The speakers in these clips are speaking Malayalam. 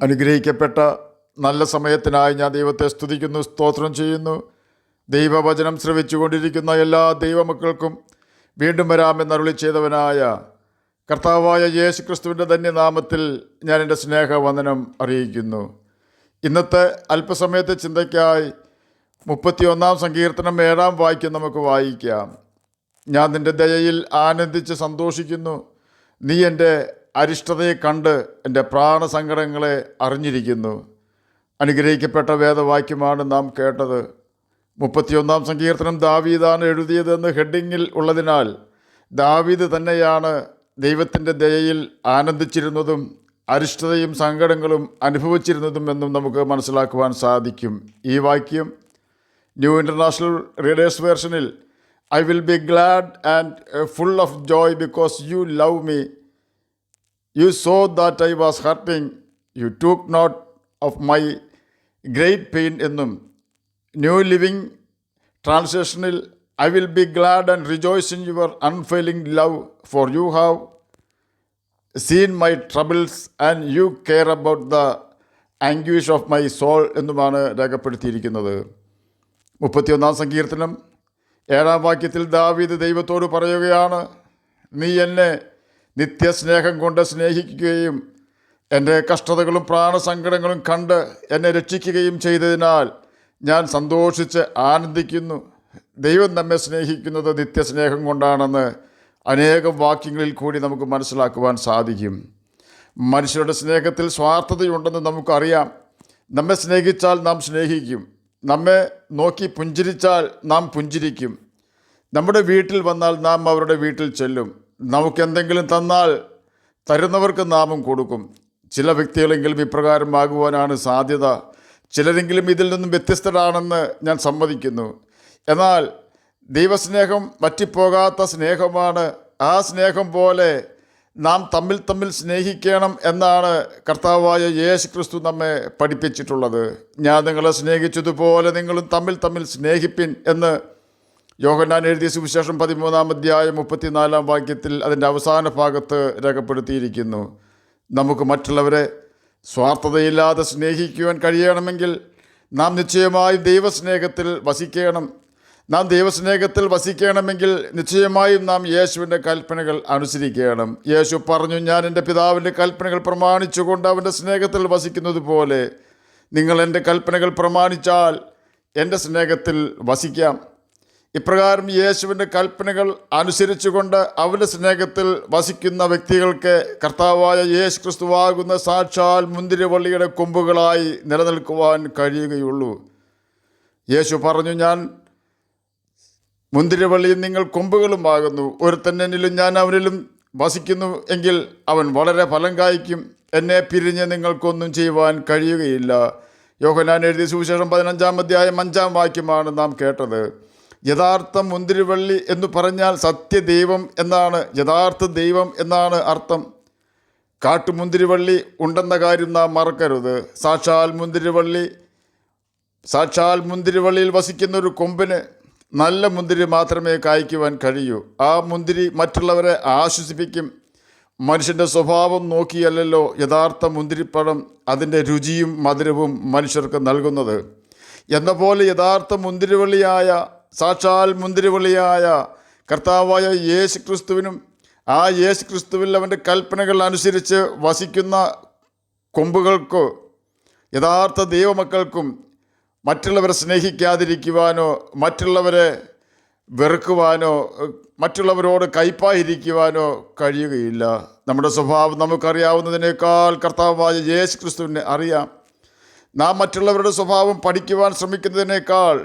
അനുഗ്രഹിക്കപ്പെട്ട നല്ല സമയത്തിനായി ഞാൻ ദൈവത്തെ സ്തുതിക്കുന്നു, സ്തോത്രം ചെയ്യുന്നു. ദൈവവചനം ശ്രവിച്ചുകൊണ്ടിരിക്കുന്ന എല്ലാ ദൈവമക്കൾക്കും വീണ്ടും വരാമെന്നരുളി ചെയ്തവനായ കർത്താവായ യേശു ക്രിസ്തുവിൻ്റെ ധന്യനാമത്തിൽ ഞാൻ എൻ്റെ സ്നേഹവന്ദനം അറിയിക്കുന്നു. ഇന്നത്തെ അല്പസമയത്തെ ചിന്തയ്ക്കായി 31 സങ്കീർത്തനം 7 വാക്യം നമുക്ക് വായിക്കാം. ഞാൻ നിൻ്റെ ദയയിൽ ആനന്ദിച്ച് സന്തോഷിക്കുന്നു. നീ എൻ്റെ അരിഷ്ടതയെ കണ്ട് എൻ്റെ പ്രാണസങ്കടങ്ങളെ അറിഞ്ഞിരിക്കുന്നു. അനുഗ്രഹിക്കപ്പെട്ട വേദവാക്യമാണ് നാം കേട്ടത്. 31 സങ്കീർത്തനം ദാവീദാണ് എഴുതിയതെന്ന് ഹെഡിങ്ങിൽ ഉള്ളതിനാൽ ദാവീദ് തന്നെയാണ് ദൈവത്തിൻ്റെ ദയയിൽ ആനന്ദിച്ചിരുന്നതും അരിഷ്ടതയും സങ്കടങ്ങളും അനുഭവിച്ചിരുന്നതും എന്നും നമുക്ക് മനസ്സിലാക്കുവാൻ സാധിക്കും. ഈ വാക്യം ന്യൂ ഇൻ്റർനാഷണൽ റീഡേഴ്സ് വേർഷനിൽ I will be glad and full of joy because you love me. You saw that I was hurting, you took note of my great pain എന്നും ന്യൂ ലിവിങ് ട്രാൻസ്ലേഷനിൽ I will be glad and rejoice in your unfailing love for you have seen my troubles and you care about the anguish of my soul എന്നുമാണ് രേഖപ്പെടുത്തിയിരിക്കുന്നത്. 31 സങ്കീർത്തനം 7 വാക്യത്തിൽ ദാവീദ് ദൈവത്തോട് പറയുകയാണ്, നീ എന്നെ നിത്യസ്നേഹം കൊണ്ട് സ്നേഹിക്കുകയും എൻ്റെ കഷ്ടതകളും പ്രാണസങ്കടങ്ങളും കണ്ട് എന്നെ രക്ഷിക്കുകയും ചെയ്തതിനാൽ ഞാൻ സന്തോഷിച്ച് ആനന്ദിക്കുന്നു. ദൈവം നമ്മെ സ്നേഹിക്കുന്നത് നിത്യസ്നേഹം കൊണ്ടാണെന്ന് അനേകം വാക്യങ്ങളിൽ കൂടി നമുക്ക് മനസ്സിലാക്കുവാൻ സാധിക്കും. മനുഷ്യരുടെ സ്നേഹത്തിൽ സ്വാർത്ഥതയുണ്ടെന്ന് നമുക്കറിയാം. നമ്മെ സ്നേഹിച്ചാൽ നാം സ്നേഹിക്കും, നമ്മെ നോക്കി പുഞ്ചിരിച്ചാൽ നാം പുഞ്ചിരിക്കും. നമ്മുടെ വീട്ടിൽ വന്നാൽ നാം അവരുടെ വീട്ടിൽ ചെല്ലും. നമുക്കെന്തെങ്കിലും തന്നാൽ തരുന്നവർക്ക് നാമും കൊടുക്കും. ചില വ്യക്തികളെങ്കിലും ഇപ്രകാരമാകുവാനാണ് സാധ്യത. ചിലരെങ്കിലും ഇതിൽ നിന്നും വ്യത്യസ്തരാണെന്ന് ഞാൻ സമ്മതിക്കുന്നു. എന്നാൽ ദൈവസ്നേഹം വറ്റിപ്പോകാത്ത സ്നേഹമാണ്. ആ സ്നേഹം പോലെ നാം തമ്മിൽ സ്നേഹിക്കണം എന്നാണ് കർത്താവായ യേശു ക്രിസ്തു നമ്മെ പഠിപ്പിച്ചിട്ടുള്ളത്. ഞാൻ നിങ്ങളെ സ്നേഹിച്ചതുപോലെ നിങ്ങളും തമ്മിൽ സ്നേഹിപ്പിൻ എന്ന് യോഹന്നാൻ എഴുതിയ സുവിശേഷം 13 അധ്യായം 34 വാക്യത്തിൽ അതിൻ്റെ അവസാന ഭാഗത്ത് രേഖപ്പെടുത്തിയിരിക്കുന്നു. നമുക്ക് മറ്റുള്ളവരെ സ്വാർത്ഥതയില്ലാതെ സ്നേഹിക്കുവാൻ കഴിയണമെങ്കിൽ നാം നിശ്ചയമായും ദൈവസ്നേഹത്തിൽ വസിക്കണം. നാം ദൈവസ്നേഹത്തിൽ വസിക്കണമെങ്കിൽ നിശ്ചയമായും നാം യേശുവിൻ്റെ കൽപ്പനകൾ അനുസരിക്കണം. യേശു പറഞ്ഞു, ഞാൻ എൻ്റെ പിതാവിൻ്റെ കൽപ്പനകൾ പ്രമാണിച്ചുകൊണ്ട് അവൻ്റെ സ്നേഹത്തിൽ വസിക്കുന്നത് പോലെ നിങ്ങൾ എൻ്റെ കൽപ്പനകൾ പ്രമാണിച്ചാൽ എൻ്റെ സ്നേഹത്തിൽ വസിക്കാം. ഇപ്രകാരം യേശുവിൻ്റെ കൽപ്പനകൾ അനുസരിച്ചുകൊണ്ട് അവൻ്റെ സ്നേഹത്തിൽ വസിക്കുന്ന വ്യക്തികൾക്ക് കർത്താവായ യേശു ക്രിസ്തുവാകുന്ന സാക്ഷാൽ മുന്തിരിവള്ളിയുടെ കൊമ്പുകളായി നിലനിൽക്കുവാൻ കഴിയുകയുള്ളൂ. യേശു പറഞ്ഞു, ഞാൻ മുന്തിരിവള്ളിയും നിങ്ങൾ കൊമ്പുകളുമാകുന്നു. ഒരുത്തൻ എന്നിലും ഞാൻ അവനിലും വസിക്കുന്നു എങ്കിൽ അവൻ വളരെ ഫലം കായ്ക്കും. എന്നെ പിരിഞ്ഞ് നിങ്ങൾക്കൊന്നും ചെയ്യുവാൻ കഴിയുകയില്ല. യോഹന്നാൻ എഴുതിയ സുവിശേഷം 15 അധ്യായം 5 വാക്യമാണ് നാം കേട്ടത്. യഥാർത്ഥ മുന്തിരിവള്ളി എന്ന് പറഞ്ഞാൽ സത്യദൈവം എന്നാണ്, യഥാർത്ഥ ദൈവം എന്നാണ് അർത്ഥം. കാട്ടുമുന്തിരിവള്ളി ഉണ്ടെന്ന കാര്യം നാം മറക്കരുത്. സാക്ഷാൽ മുന്തിരിവള്ളിയിൽ വസിക്കുന്ന ഒരു കൊമ്പിന് നല്ല മുന്തിരി മാത്രമേ കായ്ക്കുവാൻ കഴിയൂ. ആ മുന്തിരി മറ്റുള്ളവരെ ആശ്വസിപ്പിക്കും. മനുഷ്യൻ്റെ സ്വഭാവം നോക്കിയല്ലല്ലോ യഥാർത്ഥ മുന്തിരിപ്പഴം അതിൻ്റെ രുചിയും മധുരവും മനുഷ്യർക്ക് നൽകുന്നത്. എന്ന പോലെ യഥാർത്ഥ മുന്തിരിവള്ളിയായ സാക്ഷാൽ മുന്തിരിവള്ളിയായ കർത്താവായ യേശു ക്രിസ്തുവിനും ആ യേശു ക്രിസ്തുവിൽ അവൻ്റെ കൽപ്പനകൾ അനുസരിച്ച് വസിക്കുന്ന കൊമ്പുകൾക്കോ യഥാർത്ഥ ദൈവമക്കൾക്കും മറ്റുള്ളവരെ സ്നേഹിക്കാതിരിക്കുവാനോ മറ്റുള്ളവരെ വെറുക്കുവാനോ മറ്റുള്ളവരോട് കയ്പായിരിക്കുവാനോ കഴിയുകയില്ല. നമ്മുടെ സ്വഭാവം നമുക്കറിയാവുന്നതിനേക്കാൾ കർത്താവായ യേശു ക്രിസ്തുവിനെ അറിയാം. നാം മറ്റുള്ളവരുടെ സ്വഭാവം പഠിക്കുവാൻ ശ്രമിക്കുന്നതിനേക്കാൾ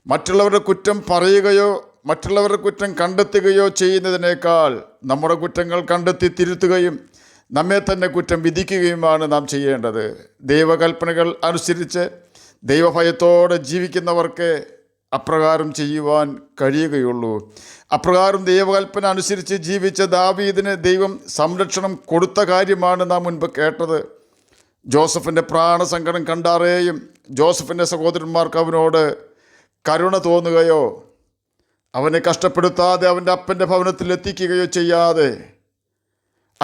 മറ്റുള്ളവരുടെ കുറ്റം പറയുകയോ മറ്റുള്ളവരുടെ കുറ്റം കണ്ടെത്തുകയോ ചെയ്യുന്നതിനേക്കാൾ നമ്മുടെ കുറ്റങ്ങൾ കണ്ടെത്തി തിരുത്തുകയും നമ്മെ തന്നെ കുറ്റം വിധിക്കുകയുമാണ് നാം ചെയ്യേണ്ടത്. ദൈവകൽപ്പനകൾ അനുസരിച്ച് ദൈവഭയത്തോടെ ജീവിക്കുന്നവർക്ക് അപ്രകാരം ചെയ്യുവാൻ കഴിയുകയുള്ളൂ. അപ്രകാരം ദൈവകൽപ്പന അനുസരിച്ച് ജീവിച്ച ദാവീദിന് ദൈവം സംരക്ഷണം കൊടുത്ത കാര്യമാണ് നാം മുൻപ് കേട്ടത്. ജോസഫിൻ്റെ പ്രാണസങ്കടം കണ്ടാറേയും ജോസഫിൻ്റെ സഹോദരന്മാർക്ക് അവനോട് കരുണ തോന്നുകയോ അവനെ കഷ്ടപ്പെടുത്താതെ അവൻ്റെ അപ്പൻ്റെ ഭവനത്തിൽ എത്തിക്കുകയോ ചെയ്യാതെ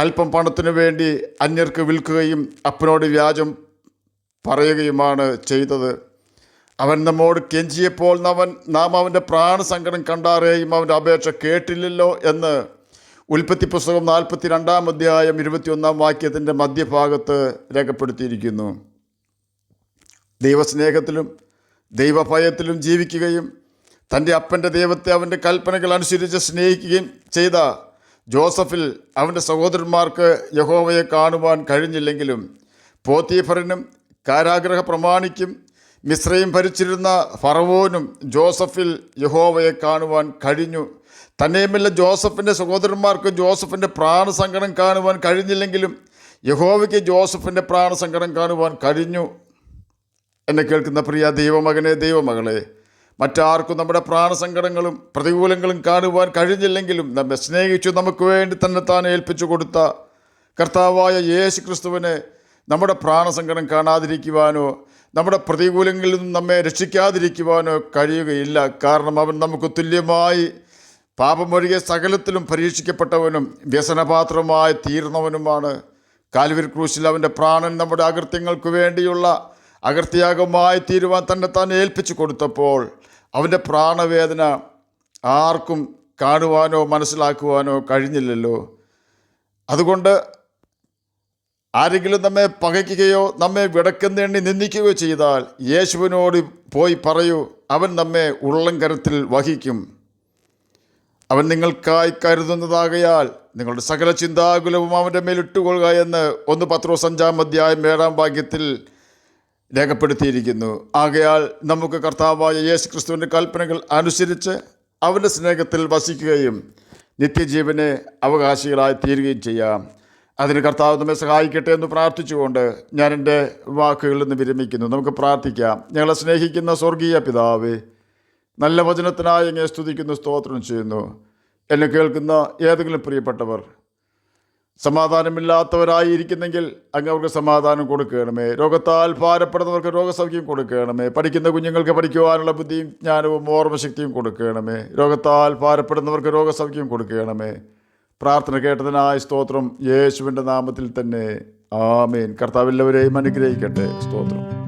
അല്പം പണത്തിനു വേണ്ടി അന്യർക്ക് വിൽക്കുകയും അപ്പനോട് വ്യാജം പറയുകയുമാണ് ചെയ്തത്. അവൻ നമ്മോട് കെഞ്ചിയപ്പോൾ നാം അവൻ്റെ പ്രാണസങ്കടം കണ്ടാറേയും അവൻ്റെ അപേക്ഷ കേട്ടില്ലല്ലോ എന്ന് ഉൽപ്പത്തി പുസ്തകം 42 അധ്യായം 21 വാക്യത്തിൻ്റെ മധ്യഭാഗത്ത് രേഖപ്പെടുത്തിയിരിക്കുന്നു. ദൈവസ്നേഹത്തിലും ദൈവഭയത്തിലും ജീവിക്കുകയും തൻ്റെ അപ്പൻ്റെ ദൈവത്തെ അവൻ്റെ കൽപ്പനകൾ അനുസരിച്ച് സ്നേഹിക്കുകയും ചെയ്ത ജോസഫിൽ അവൻ്റെ സഹോദരന്മാർക്ക് യഹോവയെ കാണുവാൻ കഴിഞ്ഞില്ലെങ്കിലും പോത്തീഫറിനും കാരാഗ്രഹ പ്രമാണിക്കും മിസ്രയീം ഭരിച്ചിരുന്ന ഫറവോനും ജോസഫിൽ യഹോവയെ കാണുവാൻ കഴിഞ്ഞു. തന്നെയുമല്ല, ജോസഫിൻ്റെ സഹോദരന്മാർക്ക് ജോസഫിൻ്റെ പ്രാണസങ്കടം കാണുവാൻ കഴിഞ്ഞില്ലെങ്കിലും യഹോവയ്ക്ക് ജോസഫിൻ്റെ പ്രാണസങ്കടം കാണുവാൻ കഴിഞ്ഞു. എന്നെ കേൾക്കുന്ന പ്രിയ ദൈവമകനെ, ദൈവമകളെ, മറ്റാർക്കും നമ്മുടെ പ്രാണസങ്കടങ്ങളും പ്രതികൂലങ്ങളും കാണുവാൻ കഴിഞ്ഞില്ലെങ്കിലും നമ്മെ സ്നേഹിച്ചു നമുക്ക് വേണ്ടി തന്നെത്താൻ ഏൽപ്പിച്ചു കൊടുത്ത കർത്താവായ യേശു ക്രിസ്തുവിനെ നമ്മുടെ പ്രാണസങ്കടം കാണാതിരിക്കുവാനോ നമ്മുടെ പ്രതികൂലങ്ങളിൽ നിന്നും നമ്മെ രക്ഷിക്കാതിരിക്കുവാനോ കഴിയുകയില്ല. കാരണം അവൻ നമുക്ക് തുല്യമായി പാപമൊഴികെ സകലത്തിലും പരീക്ഷിക്കപ്പെട്ടവനും വ്യസനപാത്രമായി തീർന്നവനുമാണ്. കാൽവരി ക്രൂശിൽ അവൻ്റെ പ്രാണൻ നമ്മുടെ അകൃത്യങ്ങൾക്ക് വേണ്ടിയുള്ള അകൃത്യയാഗമായി തീരുവാൻ തന്നെത്താൻ ഏൽപ്പിച്ചു കൊടുത്തപ്പോൾ അവൻ്റെ പ്രാണവേദന ആർക്കും കാണുവാനോ മനസ്സിലാക്കുവാനോ കഴിഞ്ഞില്ലല്ലോ. അതുകൊണ്ട് ആരെങ്കിലും നമ്മെ പകയ്ക്കുകയോ നമ്മെ വിടക്കെന്നെണ്ണി നിന്ദിക്കുകയോ ചെയ്താൽ യേശുവിനോട് പോയി പറയൂ, അവൻ നമ്മെ ഉള്ളംകരത്തിൽ വഹിക്കും. അവൻ നിങ്ങൾക്കായി കരുതുന്നതാകയാൽ നിങ്ങളുടെ സകല ചിന്താകുലവും അവൻ്റെ മേലിട്ടുകൊള്ളുക എന്ന് 1 പത്രോസ് 5 അധ്യായം 7 വാക്യത്തിൽ രേഖപ്പെടുത്തിയിരിക്കുന്നു. ആകയാൽ നമുക്ക് കർത്താവായ യേശു ക്രിസ്തുവിൻ്റെ കൽപ്പനകൾ അനുസരിച്ച് അവൻ്റെ സ്നേഹത്തിൽ വസിക്കുകയും നിത്യജീവനെ അവകാശികളായി തീരുകയും ചെയ്യാം. അതിന് കർത്താവ് നമ്മെ സഹായിക്കട്ടെ എന്ന് പ്രാർത്ഥിച്ചുകൊണ്ട് ഞാൻ എൻ്റെ വാക്കുകളിൽ നിന്ന് വിരമിക്കുന്നു. നമുക്ക് പ്രാർത്ഥിക്കാം. ഞങ്ങളെ സ്നേഹിക്കുന്ന സ്വർഗീയ പിതാവേ, നല്ല വചനത്തിനായി അങ്ങയെ സ്തുതിക്കുന്നു, സ്തോത്രം ചെയ്യുന്നു. എന്നെ കേൾക്കുന്ന ഏതെങ്കിലും പ്രിയപ്പെട്ടവർ സമാധാനമില്ലാത്തവരായിരിക്കുന്നെങ്കിൽ അങ്ങ് അവർക്ക് സമാധാനം കൊടുക്കണമേ. രോഗത്താൽ ഭാരപ്പെടുന്നവർക്ക് രോഗസൗഖ്യം കൊടുക്കണമേ. പഠിക്കുന്ന കുഞ്ഞുങ്ങൾക്ക് പഠിക്കുവാനുള്ള ബുദ്ധിയും ജ്ഞാനവും ഓർമ്മശക്തിയും കൊടുക്കണമേ. രോഗത്താൽ ഭാരപ്പെടുന്നവർക്ക് രോഗസൗഖ്യം കൊടുക്കണമേ. പ്രാർത്ഥന കേട്ടതിനായി സ്തോത്രം. യേശുവിൻ്റെ നാമത്തിൽ തന്നെ ആമേൻ. കർത്താവ് എല്ലാവരെയും അനുഗ്രഹിക്കട്ടെ. സ്തോത്രം.